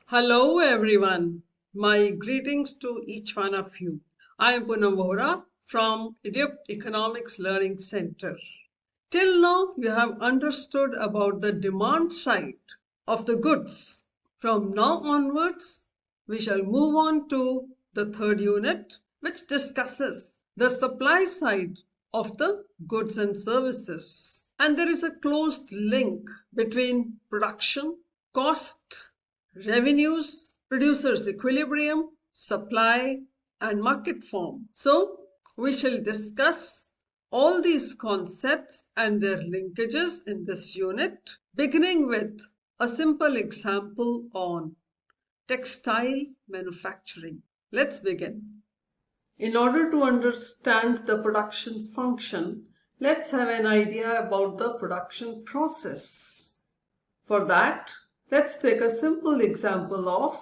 Hello everyone. My greetings to each one of you. I am Poonam Vohra from Microeconomics Learning Center. Till now you have understood about the demand side of the goods. From now onwards we shall move on to the third unit, which discusses the supply side of the goods and services. And there is a closed link between production, cost, revenues, producers' equilibrium, supply, and market form. So, we shall discuss all these concepts and their linkages in this unit, beginning with a simple example on textile manufacturing. Let's begin. In order to understand the production function, let's have an idea about the production process. For that, let's take a simple example of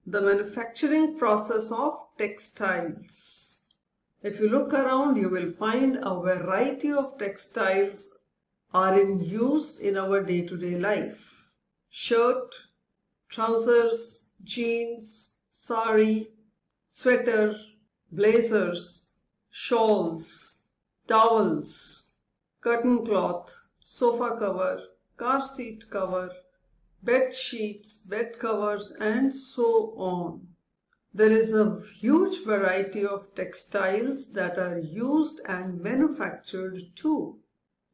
the manufacturing process of textiles. If you look around, you will find a variety of textiles are in use in our day-to-day life. Shirt, trousers, jeans, sari, sweater, blazers, shawls, towels, curtain cloth, sofa cover, car seat cover, bed sheets, bed covers, and so on. There is a huge variety of textiles that are used and manufactured too.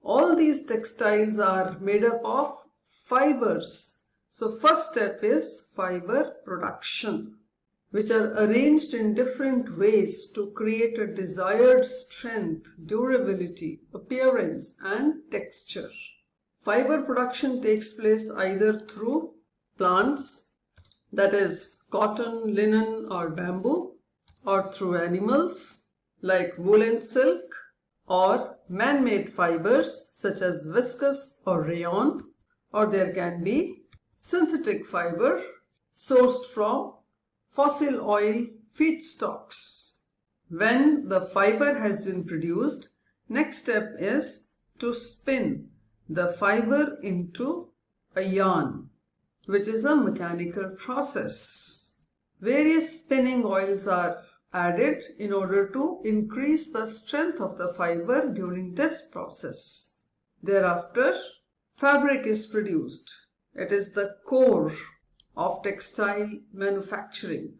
All these textiles are made up of fibers. So first step is fiber production, which are arranged in different ways to create a desired strength, durability, appearance, and texture. Fiber production takes place either through plants, that is cotton, linen, or bamboo, or through animals like wool and silk, or man-made fibers such as viscose or rayon, or there can be synthetic fiber sourced from fossil oil feedstocks. When the fiber has been produced, next step is to spin the fiber into a yarn, which is a mechanical process. Various spinning oils are added in order to increase the strength of the fiber during this process. Thereafter, fabric is produced. It is the core of textile manufacturing.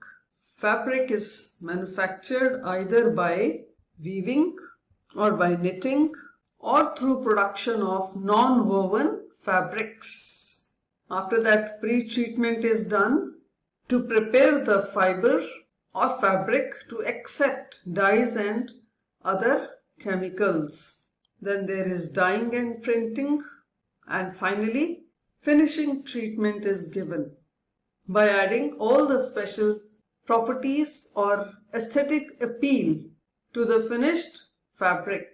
Fabric is manufactured either by weaving or by knitting or through production of non-woven fabrics. After that, pre-treatment is done to prepare the fiber or fabric to accept dyes and other chemicals. Then there is dyeing and printing, and finally finishing treatment is given by adding all the special properties or aesthetic appeal to the finished fabric.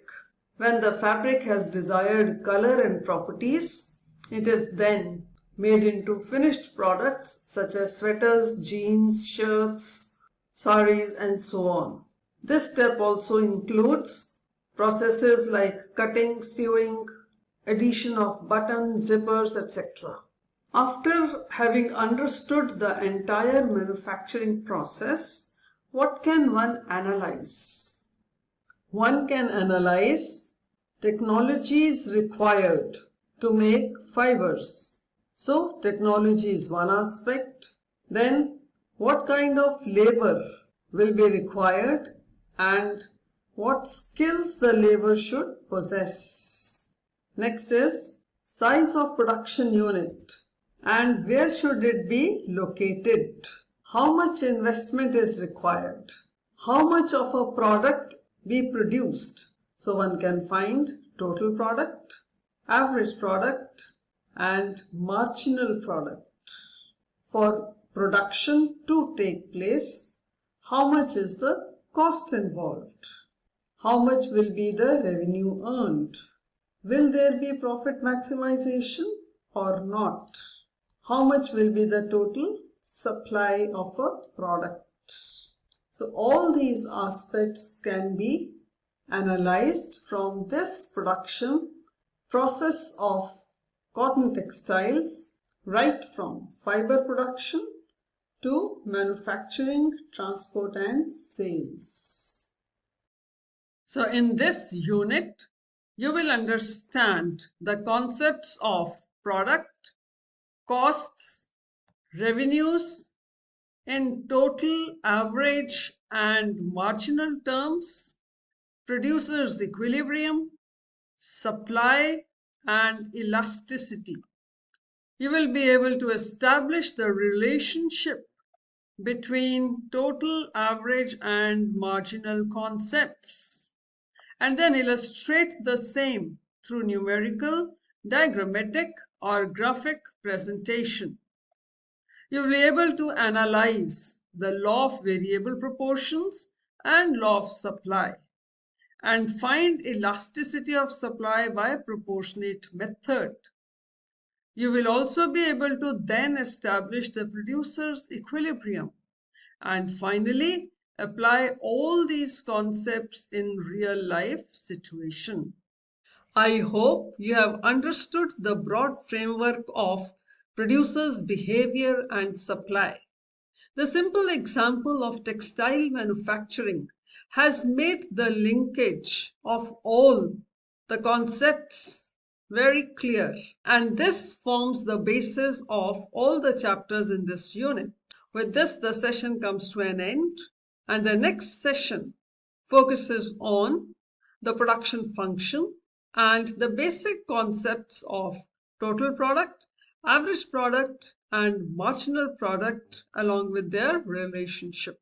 When the fabric has desired color and properties, it is then made into finished products such as sweaters, jeans, shirts, saris, and so on. This step also includes processes like cutting, sewing, addition of buttons, zippers, etc. After having understood the entire manufacturing process, what can one analyze? One can analyze technologies required to make fibers. So technology is one aspect. Then what kind of labor will be required and what skills the labor should possess. Next is size of production unit and where should it be located. How much investment is required? How much of a product be produced? So one can find total product, average product, and marginal product. For production to take place, how much is the cost involved? How much will be the revenue earned? Will there be profit maximization or not? How much will be the total supply of a product? So all these aspects can be analyzed from this production process of cotton textiles, right from fiber production to manufacturing, transport and sales. So in this unit, you will understand the concepts of product, costs, revenues in total, average and marginal terms, producer's equilibrium, supply and elasticity. You will be able to establish the relationship between total, average and marginal concepts, and then illustrate the same through numerical, diagrammatic or graphic presentation. You will be able to analyze the law of variable proportions and law of supply and find elasticity of supply by a proportionate method. You will also be able to then establish the producer's equilibrium and finally apply all these concepts in real life situation. I hope you have understood the broad framework of producer's behavior and supply. The simple example of textile manufacturing has made the linkage of all the concepts very clear, and this forms the basis of all the chapters in this unit. With this, the session comes to an end, and the next session focuses on the production function and the basic concepts of total product, average product, and marginal product along with their relationship.